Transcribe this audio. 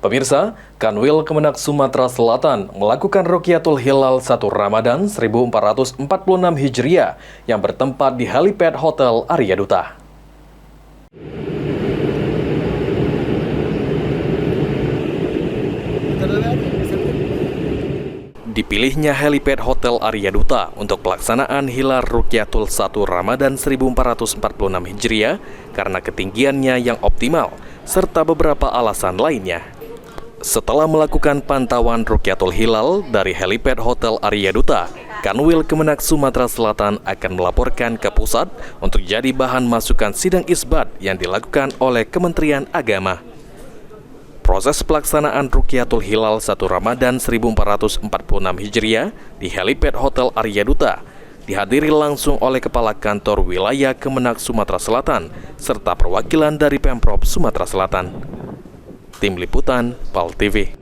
Pemirsa, Kanwil Kemenak Sumatera Selatan melakukan Rukyatul Hilal 1 Ramadan 1446 Hijriah yang bertempat di Helipad Hotel Arya Duta. Dipilihnya Helipad Hotel Arya Duta untuk pelaksanaan Hilal Rukyatul 1 Ramadan 1446 Hijriah karena ketinggiannya yang optimal serta beberapa alasan lainnya. Setelah melakukan pantauan Rukyatul Hilal dari Helipad Hotel Arya Duta, Kanwil Kemenak Sumatera Selatan akan melaporkan ke pusat untuk jadi bahan masukan sidang isbat yang dilakukan oleh Kementerian Agama. Proses pelaksanaan Rukyatul Hilal 1 Ramadan 1446 Hijriah di Helipad Hotel Arya Duta dihadiri langsung oleh Kepala Kantor Wilayah Kemenak Sumatera Selatan serta perwakilan dari Pemprov Sumatera Selatan. Tim Liputan PAL TV.